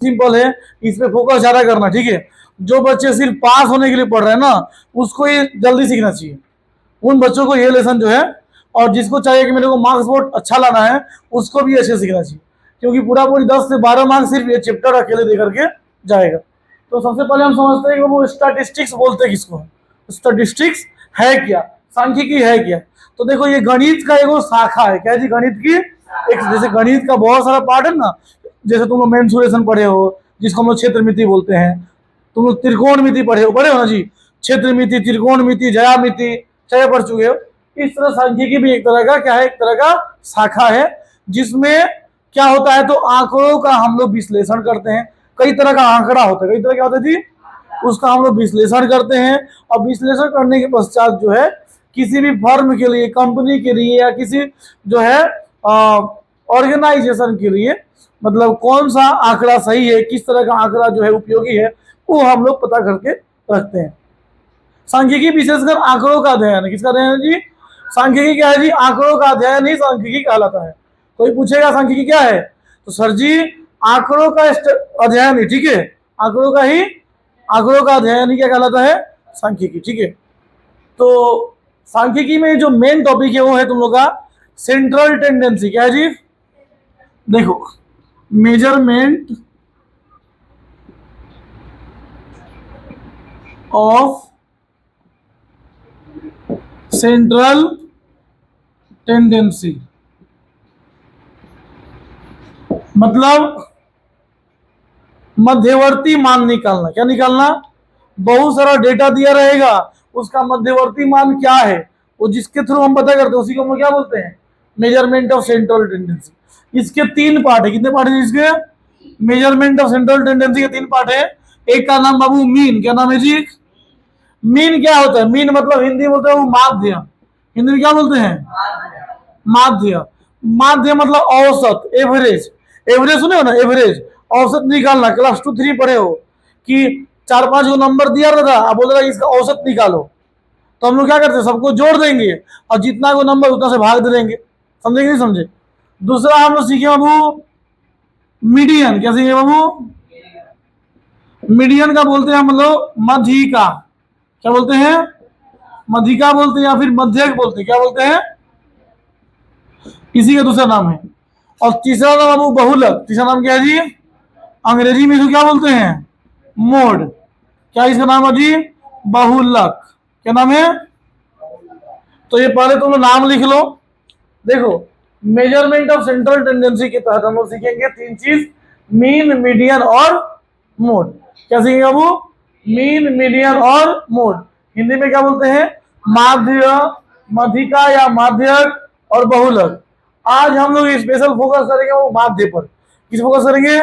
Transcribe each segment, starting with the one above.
Simple है, इस पे फोकस ज्यादा करना, ठीक है। जो बच्चे सिर्फ पास होने के लिए पढ़ रहे हैं ना, उसको ये जल्दी सीखना चाहिए, उन बच्चों को ये लेसन जो है। और जिसको चाहिए कि मेरे को मार्क्स बहुत अच्छा लाना है, उसको भी अच्छे सीखना चाहिए, क्योंकि पूरा पूरी 10 से 12 मार्क्स सिर्फ ये चैप्टर अकेले दे करके जाएगा। तो सबसे पहले हम समझते हैं कि वो स्टैटिस्टिक्स बोलते हैं किसको। स्टैटिस्टिक्स है क्या, सांख्यिकी है क्या। तो देखो ये गणित का एक शाखा है, क्या जी, गणित की एक, जैसे गणित का बहुत सारा पार्ट है ना, जैसे तुम लोग मेंसुरेशन पढ़े हो, जिसको हम लोग क्षेत्रमिति बोलते हैं। तुम लोग त्रिकोणमिति पढ़े हो ना जी, क्षेत्रमिति, त्रिकोणमिति, ज्यामिति चाहे पढ़ चुके हो। इस तरह सांख्यिकी भी एक तरह का क्या है, एक तरह का शाखा है, जिसमें क्या होता है, तो आंकड़ों का हम लोग विश्लेषण करते हैं। कई तरह का आंकड़ा होता है, कई तरह क्या होता है जी, उसका हम लोग विश्लेषण करते हैं। और विश्लेषण करने के पश्चात जो है, किसी भी फर्म के लिए, कंपनी के लिए, या किसी जो है ऑर्गेनाइजेशन के लिए, मतलब कौन सा आंकड़ा सही है, किस तरह का आंकड़ा जो है उपयोगी है, वो हम लोग पता करके रखते हैं। सांख्यिकी विशेषकर आंकड़ों का अध्ययन है। किसका अध्ययन है जी, सांख्यिकी क्या है जी, आंकड़ों का अध्ययन ही सांख्यिकी कहलाता है। कोई पूछेगा सांख्यिकी क्या है, तो सर जी आंकड़ों का अध्ययन ही, ठीक है, आंकड़ों का अध्ययन ही क्या कहलाता है, सांख्यिकी, ठीक है। तो सांख्यिकी में जो मेन टॉपिक है वो है तुम लोग का सेंट्रल टेंडेंसी। क्या है जी, देखो, मेजरमेंट ऑफ सेंट्रल टेंडेंसी, मतलब मध्यवर्ती मान निकालना। क्या निकालना, बहुत सारा डेटा दिया रहेगा, उसका मध्यवर्ती मान क्या है, वो जिसके थ्रू हम पता करते हैं, उसी को हम क्या बोलते हैं, मेजरमेंट ऑफ सेंट्रल टेंडेंसी। इसके 3 पार्ट है। कितने पार्ट है इसके, मेजरमेंट ऑफ सेंट्रल टेंडेंसी के 3 पार्ट है। एक का नाम बाबू मीन। क्या नाम है जी, मीन क्या होता है, मीन मतलब हिंदी में बोलते हैं वो माध्य। हिंदी में क्या बोलते हैं, माध्य। माध्य मतलब औसत, एवरेज। एवरेज सुने हो ना, एवरेज, औसत निकालना। क्लास 2-3 पढ़े हो कि 4-5 को नंबर दिया रहता, अब बोल रहा इसका औसत निकालो, तो हम लोग क्या करते हैं, सबको जोड़ देंगे और जितना को नंबर उतना से भाग दे देंगे। समझे कि नहीं समझे। दूसरा हम लोग सीखे बाबू मीडियन। क्या सीखे बाबू, मीडियन का बोलते हैं हम लोग मध्यिका। क्या बोलते हैं, मध्यिका बोलते हैं, या फिर मध्यक बोलते हैं। क्या बोलते हैं, इसी का दूसरा नाम है। और तीसरा नाम बाबू बहुलक। तीसरा नाम क्या है जी, अंग्रेजी में इसको क्या बोलते हैं, मोड। क्या इसका नाम है जी, बहुलक। क्या नाम है, तो ये पहले तुम नाम लिख लो। देखो, मेजरमेंट ऑफ सेंट्रल टेंडेंसी के तहत हम लोग सीखेंगे 3 चीज, मीन, मीडियन और मोड। क्या सीखेंगे बाबू, मीन, मीडियन और मोड। हिंदी में क्या बोलते हैं, माध्य, मध्यिका या माध्यक और बहुलक। आज हम लोग स्पेशल फोकस करेंगे वो माध्य पर। किस फोकस करेंगे,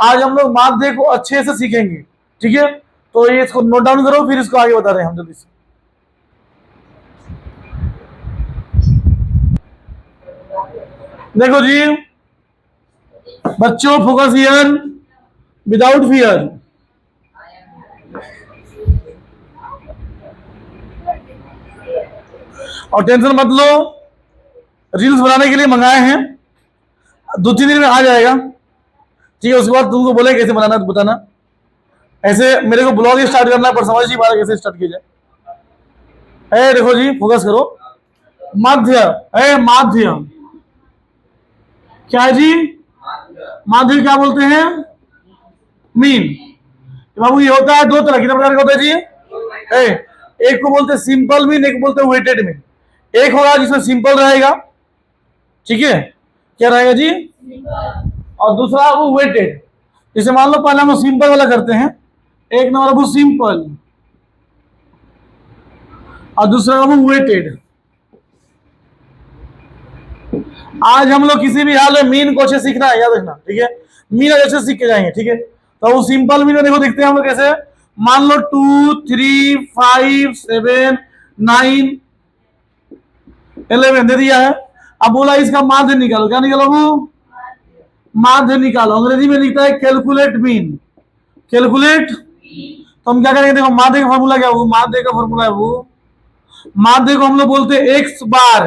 आज हम लोग माध्य को अच्छे से सीखेंगे, ठीक है। तो ये इसको नोट डाउन करो, फिर इसको आगे बता रहे हैं हम जल्दी से। देखो जी बच्चों, फोकस हियर, विदाउट फियर। और टेंशन मत लो, रील्स बनाने के लिए मंगाए हैं, 2-3 दिन में आ जाएगा, ठीक है। उसके बाद तुमको बोले कैसे बनाना तो बताना। ऐसे मेरे को ब्लॉग स्टार्ट करना है, पर समझ नहीं पा रहा कैसे स्टार्ट किया जाए। देखो जी, फोकस करो, माध्य है, माध्य क्या है जी, माध्य क्या बोलते हैं, मीन। बाबू ये होता है 2 तरह, कितने प्रकार का होता है जी, एक को बोलते हैं सिंपल मीन, एक को बोलते हैं वेटेड मीन। एक होगा जिसमें सिंपल रहेगा, ठीक है, क्या रहेगा जी, और दूसरा वो वेटेड। जैसे मान लो पहले हम सिंपल वाला करते हैं, एक नंबर वो सिंपल और दूसरा वो वेटेड। आज हम लोग किसी भी हाल में मीन को अच्छे सीखना है, याद रखना, ठीक है। मीन अच्छे सीख के जाएंगे, ठीक है। तो वो सिंपल मीन में देखो दिखते हैं हम लोग कैसे, मान लो 2, 3, 5, 7, 9, 11 दे दिया है। अब बोला इसका माध्य निकालो। क्या निकालो, वो माध्य निकालो। अंग्रेजी में लिखता है कैलकुलेट मीन, कैलकुलेट। तो हम क्या करेंगे, देखो माध्य का फॉर्मूला क्या है, वो माध्य का फॉर्मूला है, वो माध्य को हम लोग बोलते हैं एक्स बार।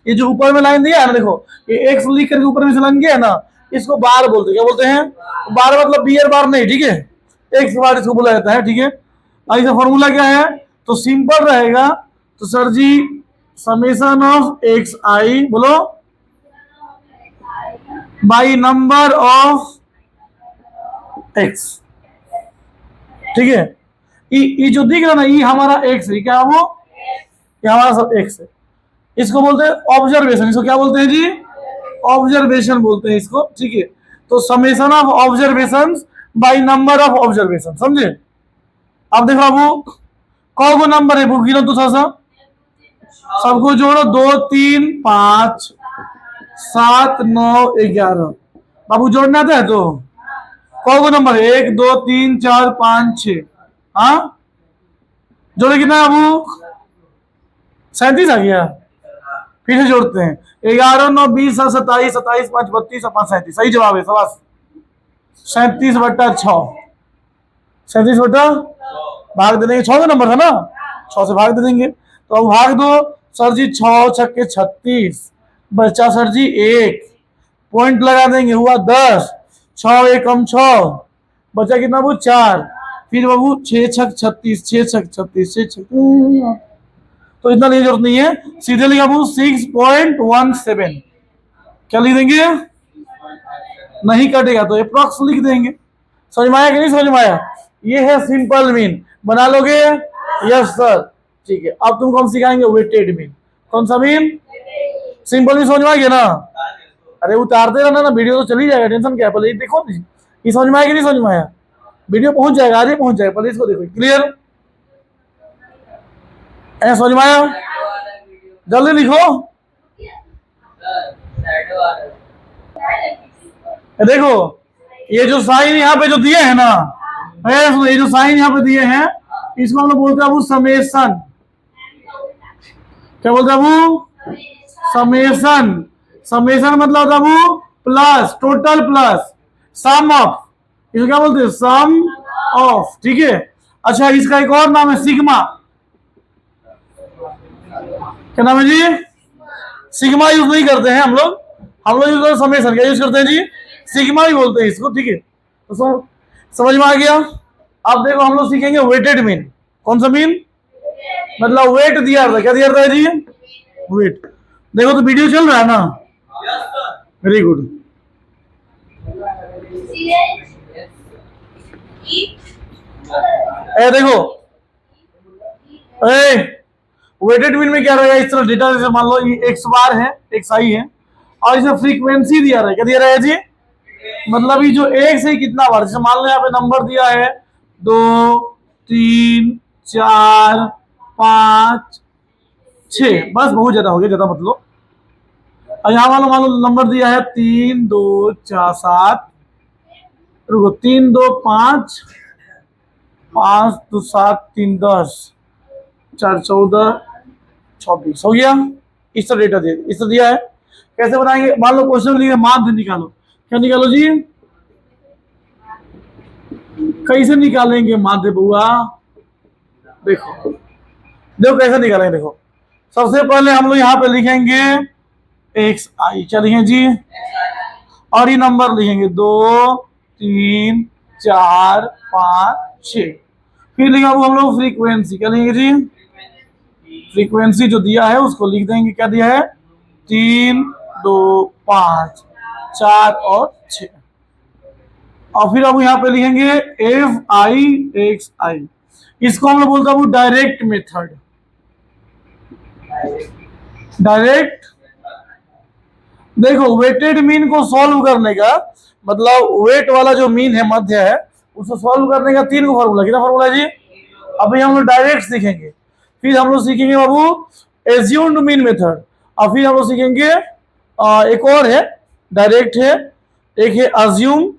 ये जो ऊपर में लाइन दिया है ना, देखो ये एक्स लिख करके ऊपर में से लाइन गया है ना, इसको बार बोलते हैं। क्या बोलते हैं? बार मतलब बियर बार नहीं, ठीक है, एक्स बार इसको बोला जाता है, ठीक है। और इसका फॉर्मूला क्या है? तो सिंपल रहेगा। तो sir ji summation of x i बोलो बाई नंबर ऑफ एक्स, ठीक है। ई जो दिख रहा ना, ई हमारा एक्स है, क्या वो? ये हमारा सब एक्स है। इसको बोलते हैं ऑब्जर्वेशन। इसको क्या बोलते हैं जी? ऑब्जर्वेशन बोलते हैं इसको, ठीक है। तो summation of observation by number of observation, समझे? अब देखो बाबू कौन को नंबर है वो गिनो तो थोड़ा सा, सबको जोड़ो, 2 3 5 7 9 11। बाबू जोड़ना आता है तो कौन को नंबर है? 1 2 3 4 5 6। हाँ जोड़े कितना है बाबू? 37 आ गया। फिर से जोड़ते हैं, 11 9 20 27 27 5 32 5 37। सही जवाब है, सवास 37/6। 37 बटा भाग दे देंगे, 6 का नंबर था ना, 6 से भाग दे देंगे। तो अब भाग दो सर जी, 6 छक्के 36, बचा सर जी 1, पॉइंट लगा देंगे, हुआ 10, 6 एकम 6, बचा कितना बाबू? 4। फिर बाबू 6 छक 36, 6 छक 36, 6 छक, तो इतना नहीं, जरूरत नहीं है, सीधे लिखा बाबू 6.17। क्या लिख देंगे? नहीं कटेगा तो अप्रॉक्स लिख देंगे। समझ में आया कि नहीं समझ में आया? ये है सिंपल मीन, बना लोगे? यस सर, ठीक है। अब तुमको हम सिखाएंगे वेटेड मीन। कौन सा मीन? सिंपल मीन समझ में आ गया ना? अरे उतारते रहना ना, वीडियो तो चली जाएगा, टेंशन क्या है, पहले देखो नहीं, ये समझ में आया कि नहीं समझ में आया? वीडियो पहुंच जाएगा, आगे पहुंच जाएगा, पहले इसको देखो। क्लियर? समझ में आया? जल्दी लिखो। देखो ये जो साइन यहाँ पे जो दिए हैं ना, ये जो साइन यहाँ पे दिए हैं, इसको हम लोग बोलते हैं समेशन। क्या बोलते हैं? समेशन। समेशन मतलब होता है plus, total plus sum of, इसको क्या बोलते हैं? सम ऑफ, ठीक है। अच्छा इसका एक और नाम है सिग्मा। क्या नाम है जी? सिग्मा यूज नहीं करते हैं हम लोग, यूज करते हैं समेशन। क्या यूज करते हैं जी? सिग्मा ही बोलते हैं इसको, ठीक है। तो समझ में आ गया? अब देखो हम लोग सीखेंगे वेटेड मीन। कौन सा मीन? मतलब वेट दिया रहता है। क्या दिया रहता है जी? वेट। देखो तो वीडियो चल रहा है ना? Very good. देखो वेटेड मीन में क्या रहेगा? इस तरह डेटा, जैसे मान लो ये एक्स बार है, एक्स आई है, और इसे फ्रीक्वेंसी दिया रहा है। क्या दिया रहा है जी? मतलब ये जो एक्स है कितना बार, जैसे मान लो यहाँ पे नंबर दिया है 2 3 4 5 6, बस बहुत ज्यादा हो गया, ज्यादा मतलब। और यहाँ मान लो नंबर दिया है 3 2 4 7, रुको 3 2 5 5 2 7 3 10 4 14 26 हो गया। इस तरह डेटा इस तरह दिया है। कैसे बनाएंगे? मान लो क्वेश्चन लिखे माध्य निकालो। क्या निकालो जी? कैसे निकालेंगे माध्य बुआ? देखो देखो कैसे निकालेंगे। देखो सबसे पहले हम लोग यहाँ पे लिखेंगे एक्स आई। क्या लिखेंगे जी? और ये नंबर लिखेंगे 2 3 4 5 6। फिर लिखा हम लोग फ्रीक्वेंसी। क्या लिखेंगे जी? फ्रीक्वेंसी जो दिया है उसको लिख देंगे। क्या दिया है? 3 2 5 4 और 6। और फिर अब यहाँ पे लिखेंगे एफ आई एक्स आई। इसको हम लोग बोलते हैं डायरेक्ट मेथड। डायरेक्ट। देखो वेटेड मीन को सॉल्व करने का मतलब वेट वाला जो मीन है, मध्य है, उसको सॉल्व करने का 3 को फॉर्मूला। कितना फॉर्मूला जी? अभी हम लोग डायरेक्ट सीखेंगे, फिर हम लोग सीखेंगे बाबू एज्यूम्ड मीन मेथड, और फिर हम लोग सीखेंगे एक और है, डायरेक्ट है, एक है अज्यूम,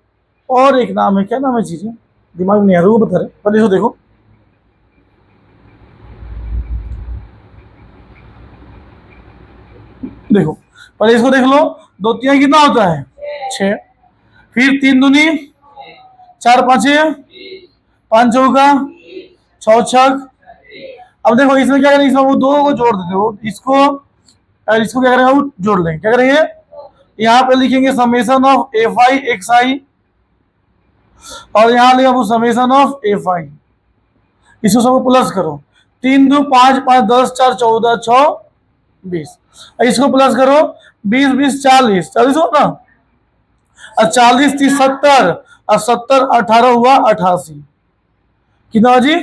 और एक नाम है, क्या नाम है चीजें दिमाग में नहीं आ रहा, वो बता रहे। पहले इसको देखो, देखो पहले इसको देख लो। 2 3 कितना होता है? 6। फिर 3 दूनी 4 5 5 चौका 6 छक। अब देखो इसमें क्या करेंगे, इसमें वो 2 को जोड़ देते हो, इसको और इसको क्या करेंगे, वो जोड़ लेंगे। क्या करेंगे? यहाँ पे लिखेंगे summation of f i x i, और यहाँ लिखा वो समेशन ऑफ एफ आई। इसको सबको प्लस करो, 3 2 5 5 10 4 14 6 20। इसको प्लस करो, 20 20 40 40 हो ना, और 40 30 70, और 70 18 हुआ 88। कितना जी?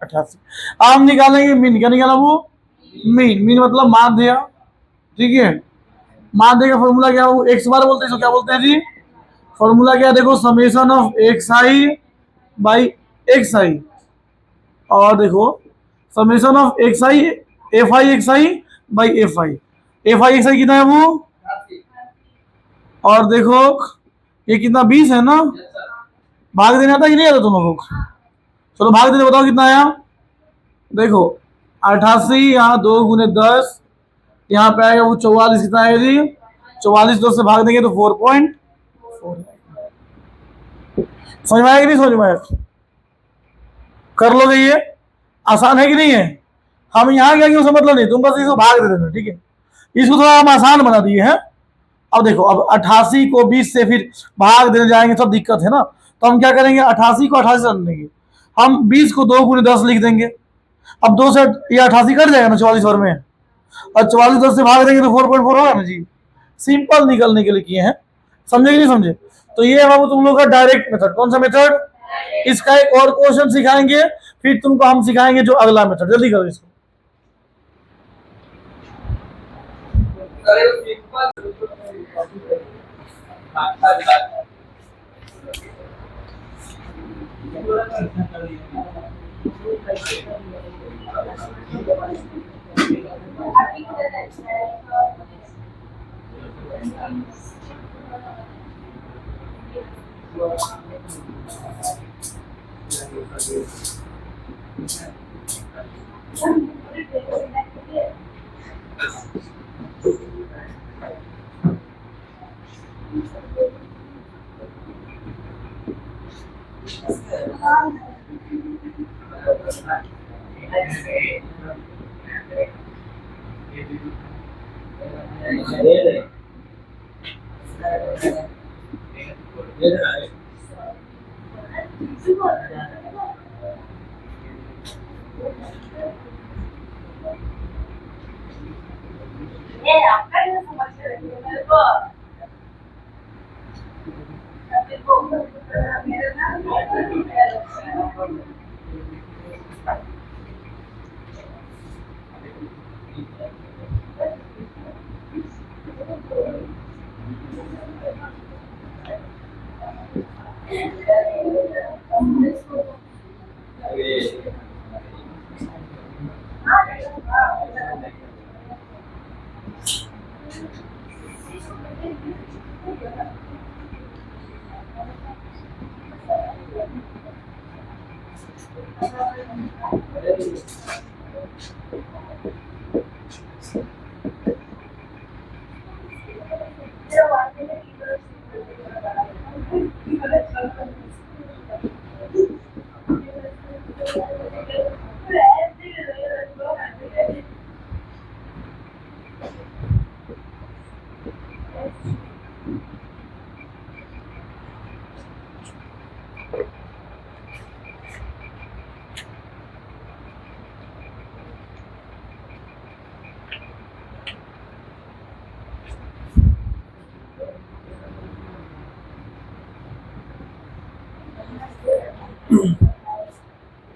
88। हम निकालेंगे मीन। क्या निकाला वो? मीन। मीन मतलब माध्य, ठीक है। माध्य का फॉर्मूला क्या हो? एक्स बार बोलते हैं, इसको क्या बोलते हैं जी? फॉर्मूला क्या देखो, summation of x i by x i, और देखो summation of x i f i x i by f i. F i x i कितना है वो? और देखो ये कितना? 20 है ना। भाग देना आता कि नहीं आता तुम लोगों को? चलो भाग देने बताओ कितना आया। देखो 88, यहाँ 2 गुने 10, यहाँ पे आएगा वो 44। कितना आएगा जी? 44 2 से भाग देंगे तो 4.4। समझ में आया कि नहीं समझ में आया? कर लोगे ये? आसान है कि नहीं है? हम यहाँ क्या क्यों मतलब नहीं, तुम बस इसको भाग दे देना, ठीक है। इसको थोड़ा हम आसान बना दिए हैं। अब देखो, अब 88 को 20 से फिर भाग देने जाएंगे सब दिक्कत है ना, तो हम क्या करेंगे, 88 को 88 से रख देंगे। हम 20 को 2 गुने 10 लिख देंगे। अब 2 से ये 88 कट जाएगा ना 44 भर में, और 44 10 से भाग देंगे तो 4.4 होगा ना जी। सिंपल निकलने के लिए किए हैं, समझे कि नहीं समझे? तो ये है तुम लोग का डायरेक्ट मेथड। कौन सा मेथड? इसका एक और क्वेश्चन सिखाएंगे, फिर तुमको हम सिखाएंगे जो अगला मेथड। जल्दी करो इसको।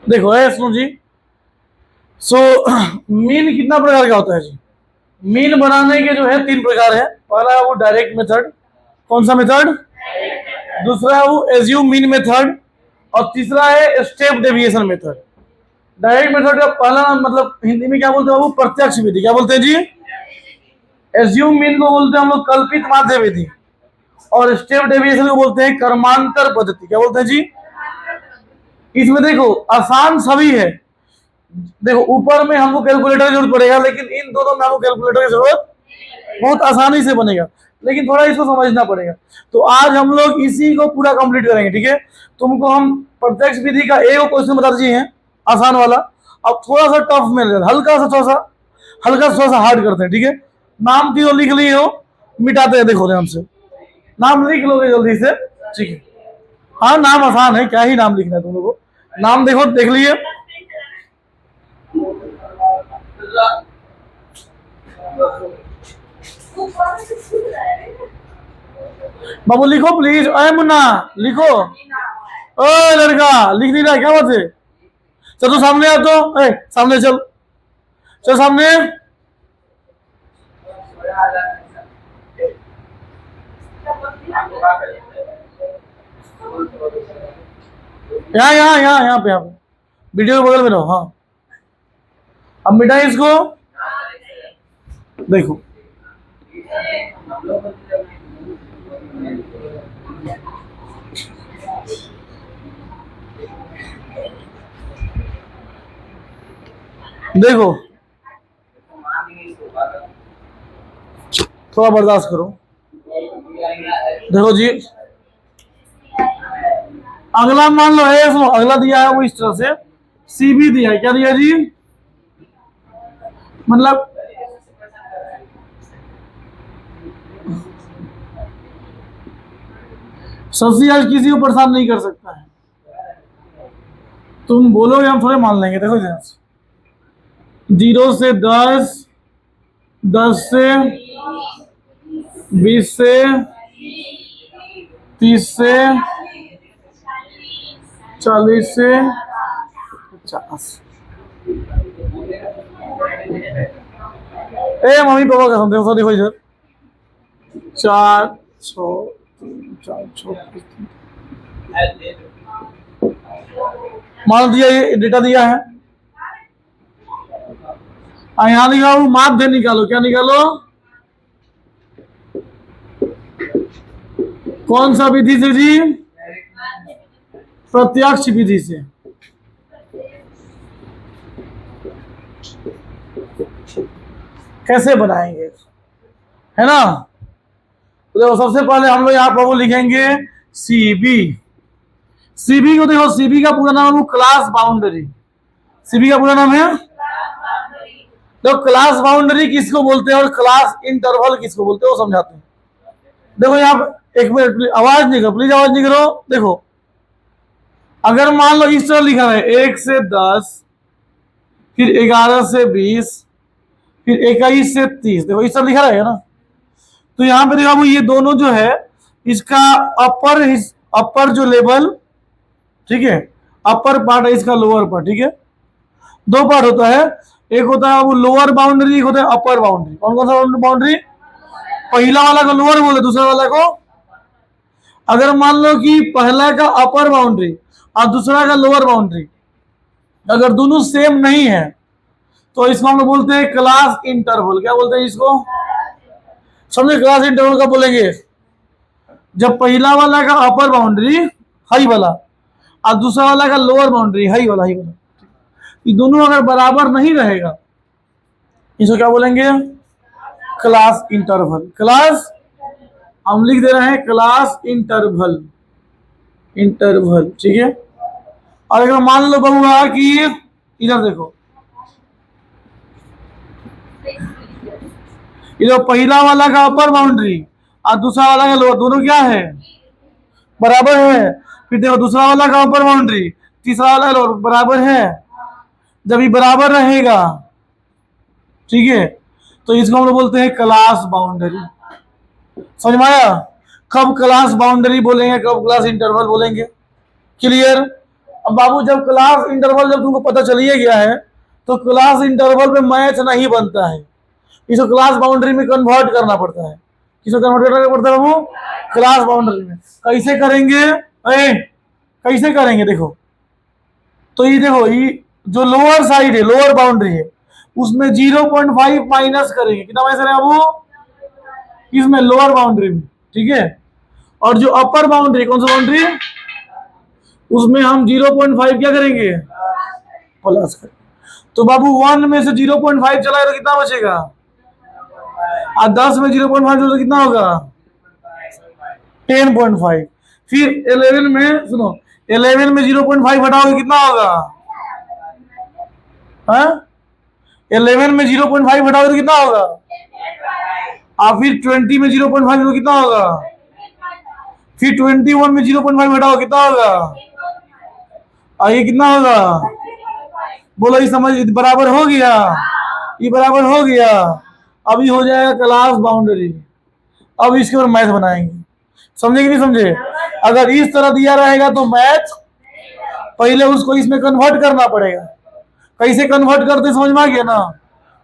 देखो है सुनो जी। सो मीन कितना प्रकार का होता है जी? मीन बनाने के जो है 3 प्रकार है। पहला है वो डायरेक्ट मेथड। कौन सा मेथड? दूसरा है वो एज्यूम मीन मेथड, और तीसरा है step deviation method. Direct method का पहला नाम मतलब हिंदी में क्या बोलते हैं वो? प्रत्यक्ष विधि। क्या बोलते हैं जी? एज्यूम मीन को बोलते हैं हम लोग कल्पित माध्य विधि, और स्टेप डेविएशन को बोलते हैं कर्मांतर पद्धति। क्या बोलते हैं जी? इसमें देखो आसान सभी है। देखो ऊपर में हमको कैलकुलेटर की जरूरत पड़ेगा, लेकिन इन दोनों में हमको कैलकुलेटर की जरूरत बहुत आसानी से बनेगा, लेकिन थोड़ा इसको समझना पड़ेगा। तो आज हम लोग इसी को पूरा कंप्लीट करेंगे, ठीक है। तुमको हम प्रत्यक्ष विधि का एक क्वेश्चन बता दीजिए हैं, आसान वाला। अब थोड़ा सा टफ में हल्का सा थोड़ा सा हार्ड करते हैं, ठीक है। नाम तीनों लिख लिए हो, मिटाते हैं, देखो ध्यान से। नाम लिख लोगे जल्दी से, ठीक है। हाँ नाम आसान है, क्या ही नाम लिखना है तुम लोगों को। नाम देखो, देख लिए। बाबू लिखो प्लीज। अरे मुन्ना लिखो। ओ लड़का लिख नहीं रहा, क्या बात है? चल तो सामने आ, तो सामने चल, चल सामने। यहाँ यहाँ यहाँ यहाँ पे, यहाँ पे वीडियो के बगल में रहो। हाँ अब मिटाए इसको, देखो। देखो थोड़ा बर्दाश्त करो। देखो जी, अगला मान लो है, सुनो, अगला दिया है वो इस तरह से, सी भी दिया है। क्या दिया जी? मतलब सबसे आज किसी को परेशान नहीं कर सकता है। तुम बोलोगे हम थोड़े मान लेंगे। देखो ध्यान से, 0 से 10, 10 से 20 से 30 से 40 से 50। मम्मी पापा का देखो, देखो इधर, 4 6 4 6 मान दिया, ये डेटा दिया है। यहाँ निकालो, माध्य निकालो। क्या निकालो? कौन सा विधि से जी? प्रत्यक्ष विधि से। कैसे बनाएंगे, है ना? तो देखो सबसे पहले हम लोग यहाँ पर वो लिखेंगे सीबी। सीबी को देखो, सीबी का पूरा नाम है क्लास बाउंड्री। सीबी का पूरा नाम है, तो क्लास बाउंड्री किसको बोलते हैं और क्लास इंटरवल किसको बोलते हैं वो समझाते हैं। देखो यहाँ एक मिनट, आवाज नहीं करो प्लीज, आवाज नहीं करो। देखो अगर मान लो इस तरह लिखा है 1 से 10, फिर 11 से 20, फिर 21 से 30, देखो इस तरह लिखा रहेगा ना। तो यहाँ पे देखो ये दोनों जो है, इसका अपर जो लेवल, ठीक है, अपर पार्ट है इसका, लोअर पार्ट, ठीक है। दो पार्ट होता है, एक होता है वो लोअर बाउंड्री, एक होता है अपर बाउंड्री। कौन कौन सा बाउंड्री? पहला वाला को लोअर बोले, दूसरा वाला को, अगर मान लो कि पहला का अपर बाउंड्री और दूसरा का लोअर बाउंड्री, अगर दोनों सेम नहीं है तो इसको हम लोग बोलते हैं क्लास इंटरवल। क्या बोलते हैं इसको? समझे? क्लास इंटरवल का बोलेंगे जब पहला वाला का अपर बाउंड्री हाई वाला और दूसरा वाला का लोअर बाउंड्री हाई वाला, ये दोनों अगर बराबर नहीं रहेगा, इसको क्या बोलेंगे? Class interval. क्लास हम लिख दे रहे हैं क्लास इंटरवल, इंटरवल, ठीक है। और अगर मान लो बहुआ कि इधर देखो, इधर पहला वाला का अपर बाउंड्री और दूसरा वाला का लोअर, दोनों क्या है? बराबर है। फिर देखो दूसरा वाला का अपर बाउंड्री, तीसरा वाला लोअर, बराबर है। जब ये बराबर रहेगा, ठीक है, तो इसको हम लोग बोलते हैं क्लास बाउंड्री। समझ में आया? कब क्लास बाउंड्री बोलेंगे, कब क्लास इंटरवल बोलेंगे? क्लियर? अब बाबू जब क्लास इंटरवल जब तुमको पता चलिए गया है, तो क्लास इंटरवल पे मैच नहीं बनता है, इसको क्लास बाउंड्री में कन्वर्ट करना पड़ता है। किसको कन्वर्ट करना पड़ता है बाबू? क्लास बाउंड्री में। कैसे करेंगे? कैसे करेंगे देखो, तो ये देखो, ये जो लोअर साइड है, लोअर बाउंड्री है, उसमें 0.5 माइनस करेंगे। कितना माइनस करेंगे बाबू? इसमें लोअर बाउंड्री में, ठीक है। और जो अपर बाउंड्री, कौन सा बाउंड्री, उसमें हम 0.5 क्या करेंगे? प्लस करेंगे। तो बाबू 1 में से 0.5 चला तो कितना बचेगा? और 10 में 0.5 चला तो कितना होगा? 10.5। फिर 11 में, सुनो, 11 में 0.5 हटाओगे कितना होगा? 11 में 0.5 हटाओगे तो कितना होगा? और फिर 20 में 0.5 तो कितना होगा, फिर 21 में 0.5 घटाओ कितना होगा, और ये कितना होगा, बोलो ये समझ बराबर हो गया, ये बराबर हो गया। अभी हो जाएगा क्लास बाउंड्री। अब इसके ऊपर मैथ बनाएंगे, समझे कि नहीं समझे। अगर इस तरह दिया रहेगा तो मैथ पहले उसको इसमें कन्वर्ट करना पड़ेगा। कैसे कन्वर्ट करते समझ में आ गया ना,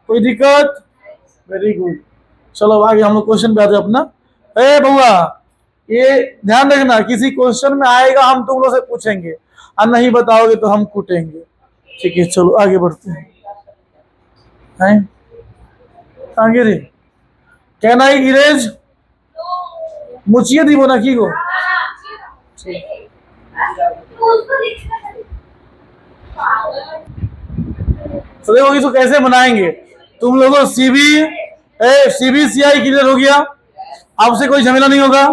कोई दिक्कत। Very good. चलो आगे हम लोग क्वेश्चन पे आते अपना। ए बउआ, ये ध्यान रखना, किसी क्वेश्चन में आएगा हम तुम लोग से पूछेंगे, और नहीं बताओगे तो हम कूटेंगे। ठीक है, चलो आगे बढ़ते हैं। आगे रे कैन आई इरेज मुचिए दी बोना की गो। तो देखो इसको कैसे बनाएंगे तुम लोगों। CBCI क्लियर हो गया, आपसे कोई झमेला नहीं होगा।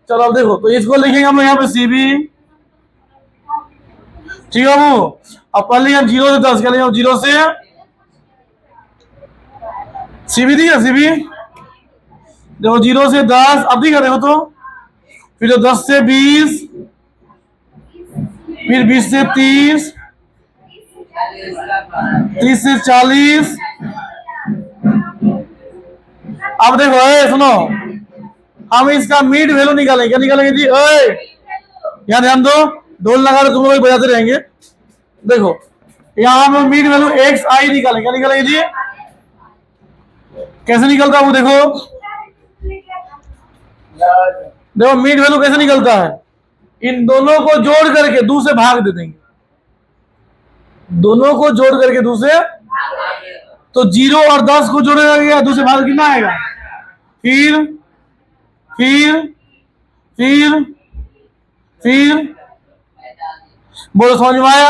चलो अब देखो, तो इसको लिखेंगे हम यहाँ पे CB, ठीक है वो। अब पहले हम 0 से 10 क्या लिखेंगे, 0 से CB दिया, CB देखो 0 से 10, अब दिखा देखो तो, फिर 10 से 20, फिर 20 से 30, 30 से 40। अब देखो सुनो, हम इसका मिड वैल्यू निकालेंगे। क्या निकालेंगे जी, यहाँ ध्यान दो, ढोल लगा रहे तुम लोग बजाते रहेंगे। देखो यहाँ हम मिड वैल्यू XI निकालेंगे। क्या निकालेंगे जी, कैसे निकलता है वो देखो। देखो मिड वैल्यू कैसे निकलता है, इन दोनों को जोड़ करके 2 से भाग दे देंगे, दोनों को जोड़ करके 2 से, तो 0 और 10 को जोड़ेगा 2 से भाग कितना आएगा, फिर बोलो समझ में आया।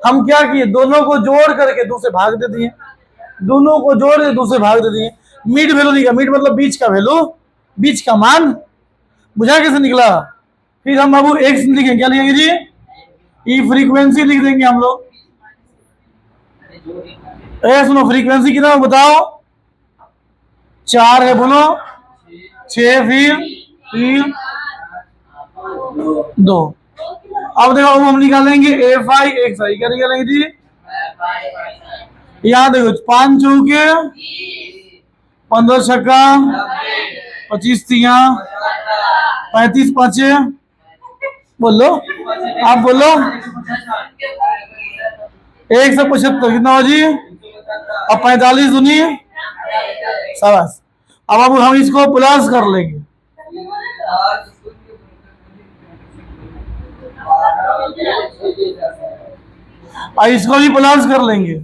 हम क्या किए, दोनों को जोड़ करके 2 से भाग दे दिए, दोनों को जोड़ के 2 से भाग दे दिए। मिड वैल्यू निकला, मिड मतलब बीच का वैल्यू, बीच का मान, बुझा कैसे निकला। फिर हम बाबू एक्स लिखेंगे। क्या लिखेंगे जी, ई फ्रीक्वेंसी लिख देंगे हम लोग। सुनो फ्रीक्वेंसी कितना बताओ, 4 है, बोलो 6, फिर 2। अब देखो हम निकालेंगे FI XI। क्या निकालेंगे जी, यहाँ देखो 5 चौके 15 छक्का 25 तिया 35 पाँचे, बोलो आप बोलो 175 कितना हो जी, अब 45 दूनी शाबाश। अब हम इसको प्लस कर लेंगे, और इसको भी प्लस कर लेंगे।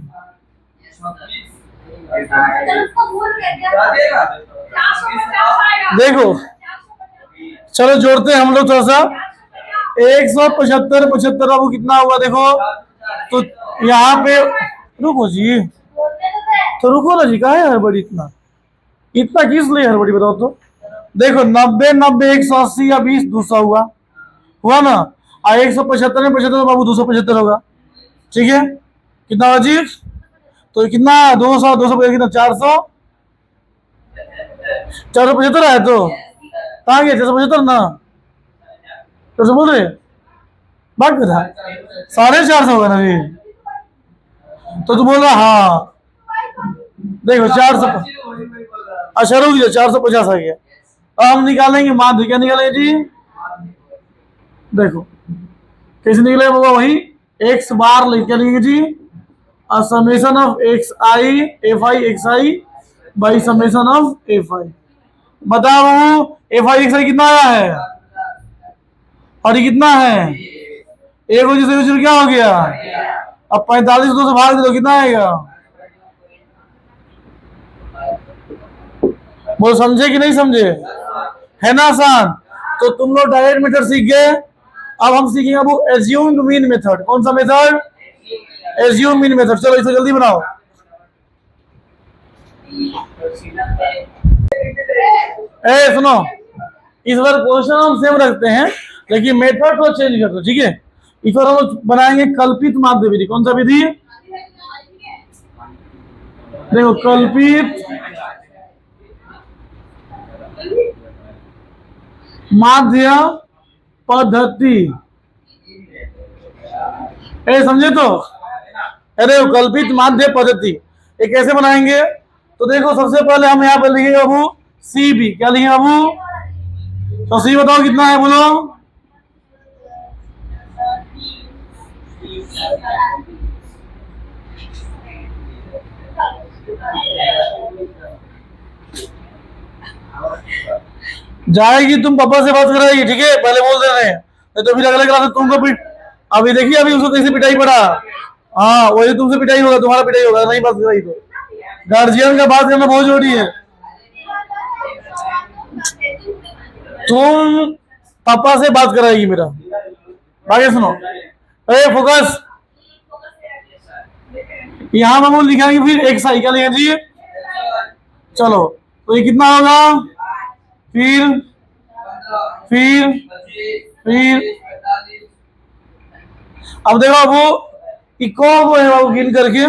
देखो चलो जोड़ते हैं हम लोग थोड़ा सा। 175 75 बाबू कितना हुआ देखो, तो यहाँ पे रुको जी, तो रुको ना जी, कहा है हड़बड़ी, इतना किस लिए हड़बड़ी बताओ तो। देखो 90 90 180 या 20 200 हुआ ना, और 175 में 75 बाबू 275 होगा। ठीक है, कितना हुआ जी, तो कितना 200 250 कितना 400 475 है, तो कहाँ गया 475 ना, तो बोल रहे बात था 450 होगा ना जी, तो तू बोल रहा हाँ। देखो 400, अच्छा रुक जाओ 450 आ गया। अब हम निकालेंगे माध्य। क्या निकालेंगे जी, देखो कैसे निकलेगा बाबा, वही x बार क्या लिखेंगे जी, summation of XI FI XI by summation of FI। बताओ FI XI कितना आया है, और ये कितना है, एक वजह से क्या हो गया। अब 45 2 से भाग दे दो कितना आएगा, वो समझे कि नहीं समझे, है ना आसान। तो तुम लोग डायरेक्ट मेथड सीख गए। अब हम सीखेंगे अब एज्यूम्ड मीन मेथड। कौन सा मेथड, एज्यूम मीन मेथड। चलो इसे जल्दी बनाओ। सुनो, इस बार क्वेश्चन हम सेम रखते हैं, लेकिन मेथड को चेंज कर दो। ठीक है, इस बार हम बनाएंगे कल्पित माध्य विधि। कौन सा विधि, देखो कल्पित माध्य पद्धति, समझे तो? अरे कल्पित माध्य पद्धति ये कैसे बनाएंगे? तो देखो सबसे पहले हम यहाँ पे लिखेंगे बाबू सी बी। क्या लिखेंगे बाबू? तो सी बताओ कितना है, बोलो। जाएगी, तुम पापा से बात कराएगी, ठीक है? पहले बोल दे रहे हैं, तो फिर अगले क्लास में तुमको पिट। अभी देखिए अभी उसको कैसे पिटाई पड़ा। हाँ वही तुमसे पिटाई होगा, तुम्हारा पिटाई होगा नहीं बात कराई तो। गार्जियन का बात करना बहुत जरूरी है। तुम पापा से बात कराएगी मेरा। आगे सुनो, अरे फोकस। यहाँ हम लिखाएंगे फिर एक साई। क्या लिखेंगे? चलो तो ये कितना होगा? फिर फिर फिर अब देखो वो इको है वो गिन करके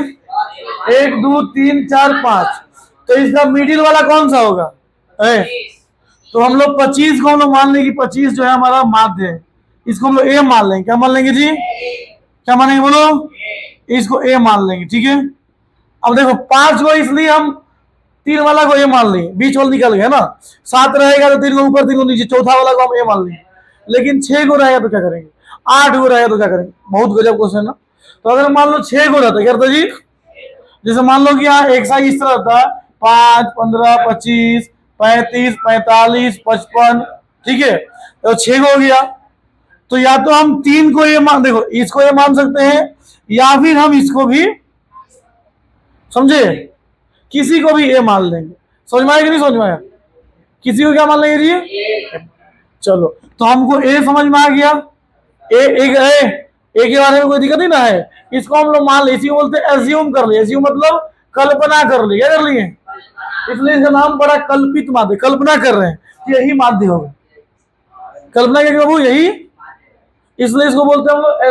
1 2 3 4 5। तो इसका मिडिल वाला कौन सा होगा? तो हम लोग 25 को हम लोग मान लेंगे, 25 जो है हमारा माध्य है, इसको हम लोग ए मान लेंगे। क्या मान लेंगे जी? क्या मानेंगे बोलो? इसको ए मान लेंगे, ठीक है। अब देखो 5 को इसलिए हम 3 वाला को ए मान लेंगे, बीच वाला निकल गया ना। 7 रहेगा तो 3 को ऊपर 3 को नीचे, चौथा वाला को हम ए मान लेंगे। लेकिन 6 को रहेगा तो क्या करेंगे? 8 को रहेगा तो क्या करेंगे? बहुत गजब क्वेश्चन है। तो अगर मान लो 6 को रहता क्या रहता जी? जैसे मान लो कि यहाँ एक साइज इस तरह था 5 15 25 35 45 55, ठीक है। तो 6 हो गया, तो या तो हम 3 को ये मान, देखो इसको ये मान सकते हैं, या फिर हम इसको भी, समझे, किसी को भी ए मान लेंगे। समझ में आया कि नहीं समझ में आया? किसी को क्या मान लेंगे जी? चलो तो हमको ए समझ में आ गया। ए के बारे में कोई दिक्कत नहीं ना है। इसको हम लोग मान ले, इसी को बोलते हैं एज्यूम कर लिए। एज्यूम मतलब कल्पना कर लिए। क्या कर लिए? इसलिए इसका नाम पड़ा कल्पित माध्य। कल्पना कर रहे हैं कि यही माध्य होगा। कल्पना क्या बाबू? यही, इसलिए इसको बोलते हैं हम लोग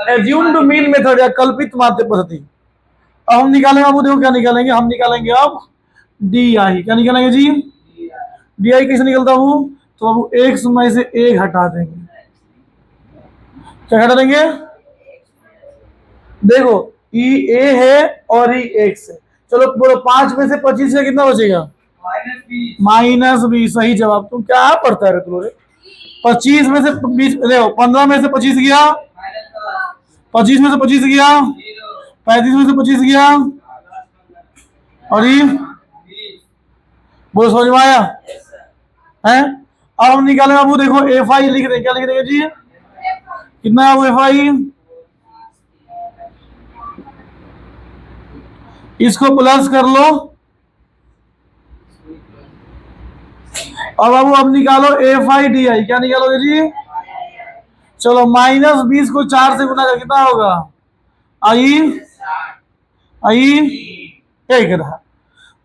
एज्यूम्ड मीन मेथड या कल्पित माध्य पद्धति। अब हम निकालेंगे बाबू, देखो क्या निकालेंगे हम। निकालेंगे अब डी आई। क्या निकालेंगे जी? डी आई कैसे निकलता हूँ? तो बाबू एक समय से एक हटा देंगे। क्या हटा देंगे? देखो ई ए है और ई एक्स है। चलो बोलो 5 में से 25 से कितना बचेगा? -20। सही जवाब। तुम क्या पढ़ता है तुम? 25 में से 20, देखो 15 में से 25 गया, 25 में से 25 गया, 35 में से 25 गया, और ये बोलो समझ में आया है? अब हम निकाले बाबू, देखो एफ आई लिख रहे। क्या लिख रहे जी? कितना है वो एफ आई? इसको प्लस कर लो। और बाबू अब निकालो एफ आई डी आई। क्या निकालोगे जी? चलो -20 को 4 से गुना कर कितना होगा? आई एक रहा।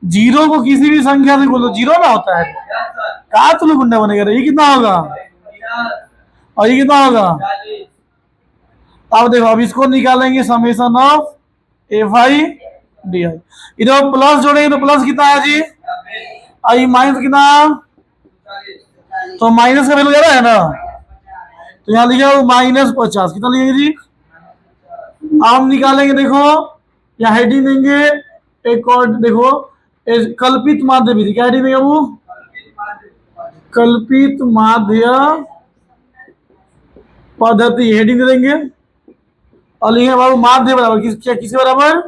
जीरो को किसी भी संख्या से बोलो जीरो ना होता है। कहा तुम गुंडा बनेगा? ये कितना होगा? और ये कितना होगा? अब देखो अब इसको निकालेंगे summation of f I D I. इधर प्लस जोड़ेंगे तो प्लस कितना है जी? आई माइनस कितना? तो माइनस का वैल्यू ज्यादा है ना, तो यहाँ लिखा -50। कितना लिखेंगे जी? आप निकालेंगे, देखो यहाँ हेडिंग देंगे एक और, देखो कल्पित माध्य विधि। क्या हेडिंग देंगे वो? कल्पित माध्य पद्धति हेडिंग दे देंगे। और लिखे बाबू माध्य बराबर किसके बराबर?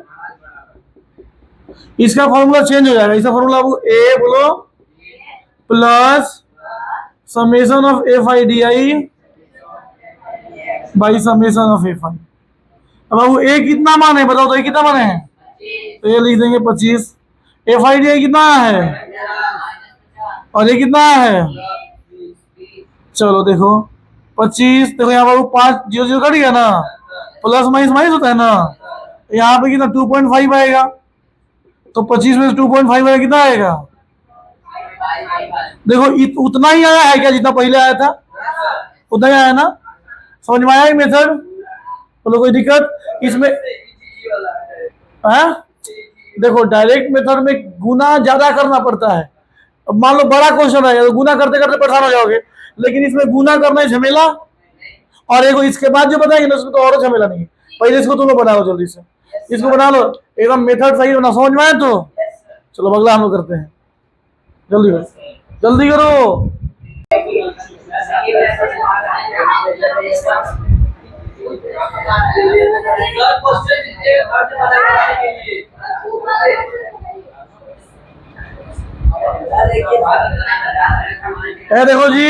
इसका फॉर्मूला चेंज हो जाएगा। इसका फॉर्मूला बाबू ए बोलो plus summation of f I D I by summation of f आई। अब बाबू ए कितना मान है बताओ? तो ये कितना मान है? तो ये लिख देंगे 25। एफ आई डी आई कितना है? और ये कितना है? चलो देखो 25, देखो यहाँ बाबू 5 0 0 कट गया ना, प्लस माइनस माइनस होता है ना, यहाँ पे कितना 2.5 आएगा। तो 25 में से 2.5 आएगा, कितना आएगा? देखो उतना ही आया है क्या जितना पहले आया था? उतना ही आया ना? समझ में आया मेथड? बोलो कोई दिक्कत इसमें? है देखो डायरेक्ट मेथड में गुना ज्यादा करना पड़ता है, अब मान लो बड़ा क्वेश्चन है तो गुना करते करते परेशान हो जाओगे, लेकिन इसमें गुना करना है झमेला, और एक इसके बाद जो बताएंगे ना उसमें तो और झमेला नहीं है। पहले इसको तुम लोग बनाओ जल्दी से, इसको बना लो एकदम मेथड सही होना, समझ में आए तो चलो अगला हम लोग करते हैं। जल्दी करो जल्दी करो। ए देखो जी,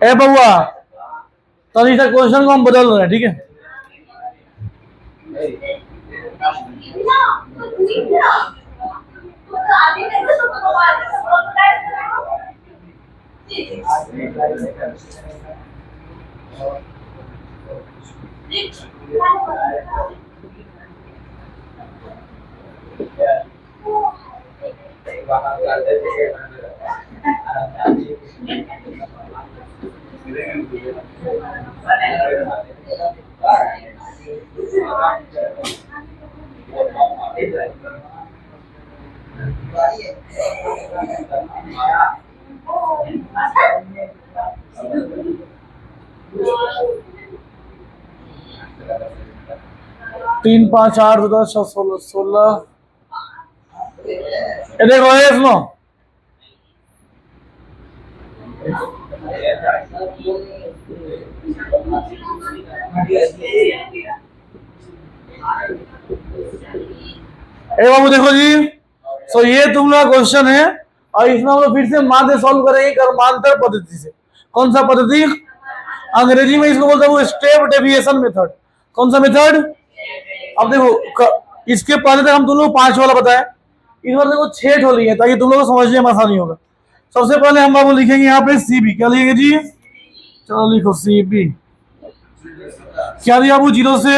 ए बउआ तनिषा क्वेश्चन को हम बदल रहे हैं, ठीक है। तीन पाँच आठ 10 16 16। देखो ये सुनो, बाबू देखो जी, सो ये तुम लोग क्वेश्चन है और इसमें हम लोग फिर से माध्य सॉल्व करेंगे कर्मांतर पद्धति से। कौन सा पद्धति? अंग्रेजी में इसको बोलते हैं स्टेप डेविएशन मेथड। कौन सा मेथड? अब देखो इसके पहले तक हम तुम लोग 5 वाला बताए, इस बार देखो 6 ठो लिए ताकि तुम लोग को समझने में आसानी होगा। सबसे पहले हम बाबू लिखेंगे यहाँ पे CB। क्या लिखेंगे जी? चलो लिखो CB। क्या दिया बाबू? 0 से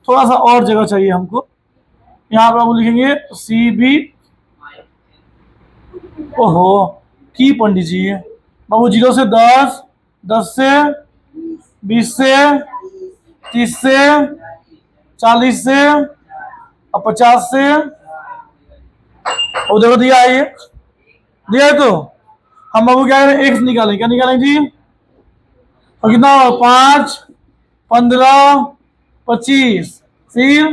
थोड़ा सा और जगह चाहिए हमको, यहाँ पे बाबू लिखेंगे CB। ओहो की पंडित जी है बाबू, 0 से 10, 10 से 20 से 30 से 40 से और 50 से। और देखो दिया है, ये दिया है तो हम बाबू क्या करें? X निकालें। क्या निकालें जी? और कितना? 5, 15, 25, फिर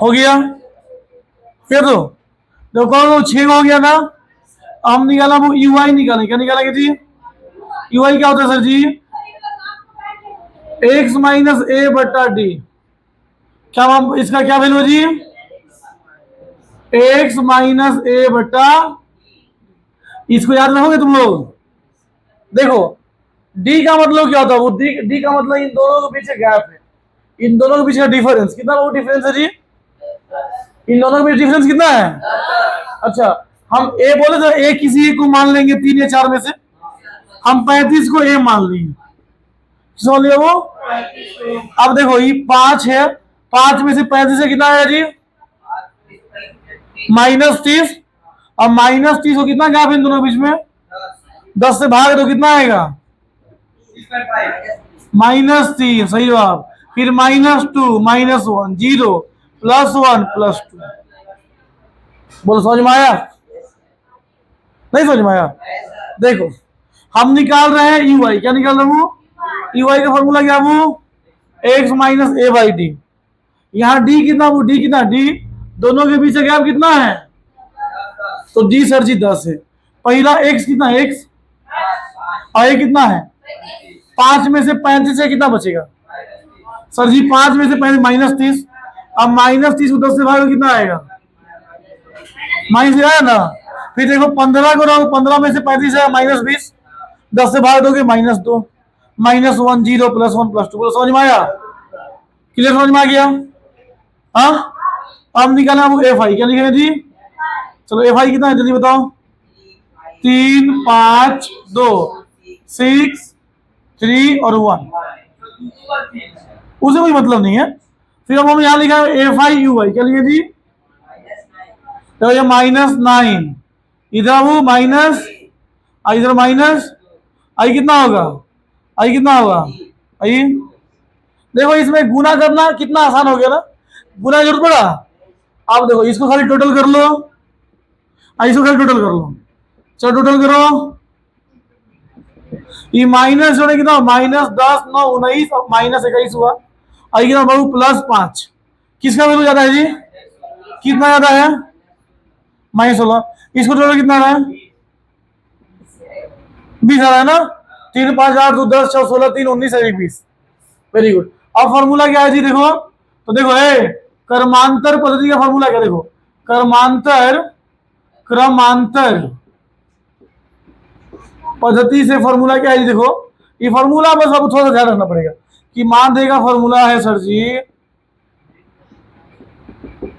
हो गया। क्या तो देखो 6 हो गया ना। हम निकाला वो UI निकालें। क्या निकालेंगे जी? UI क्या होता है sir ji? X minus A बटा D। क्या हम इसका क्या वैल्यू है जी? X माइनस A बटा, इसको याद रखोगे तुम लोग। देखो D का मतलब क्या होता है? वो D का मतलब इन दोनों के पीछे गैप है, इन दोनों के पीछे का डिफरेंस। कितना वो डिफरेंस है जी? इन दोनों के बीच डिफरेंस कितना है? अच्छा हम A बोले तो A किसी एक को मान लेंगे 3 या 4 में से। हम 35 को A मान लिए, समझ लिया वो। अब देखो ये 5 है, 5 में से 35 से कितना आएगा जी? -30। अब -30 को कितना गैप है इन दोनों के बीच में? 10 से भाग दो, कितना आएगा? -3। सही जवाब। फिर -2, -1, 0, +1, +2। बोलो समझ में आया? नहीं समझ में आया? देखो हम निकाल रहे हैं UI। क्या निकाल रहे हूँ? UI का फॉर्मूला क्या वो? X minus A by D। यहाँ D कितना? वो D कितना? D दोनों के बीच गैप कितना है? तो D सर जी 10 है। पहला X कितना? X और A कितना है? 5 में से 35 से कितना बचेगा सर जी? 5 में से 35 -30। अब -30 को 10 से भाग कितना आएगा? -, आया ना। फिर देखो 15 को रहो, 15 में से 35 है -20, 10 से भाग दोगे -2, -1, 0, +1, +2। बोलो समझ में आया? क्लियर? समझ में आ गया? हाँ अब निकालना वो FI। क्या लिखेंगे जी? चलो FI कितना है जल्दी बताओ। 3, 5, 2, 6, 3 और 1। उसे कोई मतलब नहीं है। फिर अब हम यहाँ लिखा है एफ आई यू आई, क्या लिखे जी? तो ये -9, इधर वो माइनस, इधर माइनस, आई कितना होगा? आई कितना होगा? आई देखो इसमें गुना करना कितना आसान हो गया ना, गुना की जरूरत पड़ा। आप देखो इसको खाली टोटल कर लो, इसको खाली टोटल कर लो, चलो टोटल करो। ये माइनस जोड़े कितना? -10, 9, 19 और -21 हुआ। आई कितना बाबू? +5। किसका वैल्यू ज्यादा है जी? कितना ज्यादा है? -16। इसको जोड़ो कितना है? 20 ज्यादा है ना? 3, 5, 8, 2, 10, 6, 16, 3, 19 और 21। Very good. अब फॉर्मूला क्या है जी? देखो तो देखो कर्मांतर पद्धति का फॉर्मूला क्या? देखो कर्मांतर पद्धति से फॉर्मूला क्या है जी? देखो ये फॉर्मूला बस अब थोड़ा सा ध्यान रखना पड़ेगा कि माध्य का फॉर्मूला है सर जी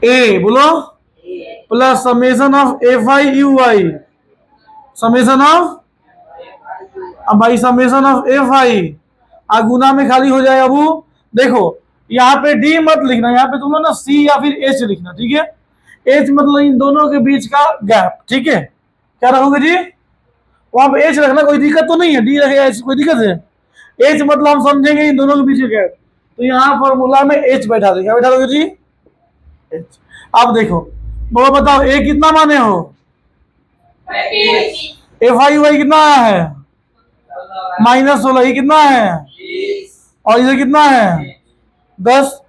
ए, बोलो, plus summation of f I you I, summation of, अब भाई समेशन ऑफ एफ आई गुना में खाली हो जाएगा वो। देखो यहाँ पे डी मत लिखना, यहाँ पे तुम लोग ना सी या फिर एच लिखना, ठीक है? एच मतलब इन दोनों के बीच का गैप, ठीक है? क्या रखोगे जी? वहां पे एच रखना, कोई दिक्कत तो नहीं है, डी रखे एच, कोई दिक्कत है? एच मतलब हम समझेंगे इन दोनों के बीच का गैप, तो यहाँ फॉर्मूला में एच बैठा देंगे। क्या बैठा दोगे जी? एच। अब देखो वो बताओ ए कितना माने हो? एफ आई वाई कितना आया है? -16। ये कितना है? और इधर कितना है? 10,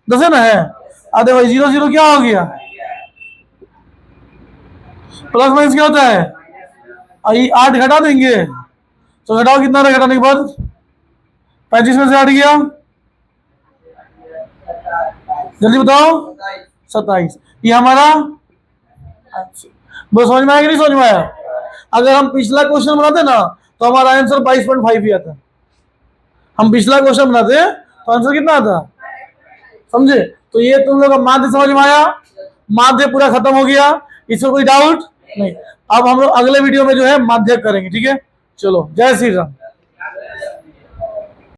10 है ना? है। अब देखो 0 0 क्या हो गया? प्लस माइनस क्या होता है? 8 घटा देंगे, तो घटाओ कितना रहा घटाने के बाद? 35 में से 8 गया, जल्दी बताओ। 27। ये हमारा बस समझ में आया कि नहीं समझ में आया? अगर हम पिछला क्वेश्चन बनाते ना तो हमारा आंसर 22.5 ही आता। हम पिछला क्वेश्चन बनाते तो आंसर कितना आता? समझे? तो ये तुम लोग माध्य समझ में आया? माध्य पूरा खत्म हो गया, इसमें कोई डाउट नहीं। अब हम लोग अगले वीडियो में जो है माध्य करेंगे, ठीक है? चलो जय श्री राम।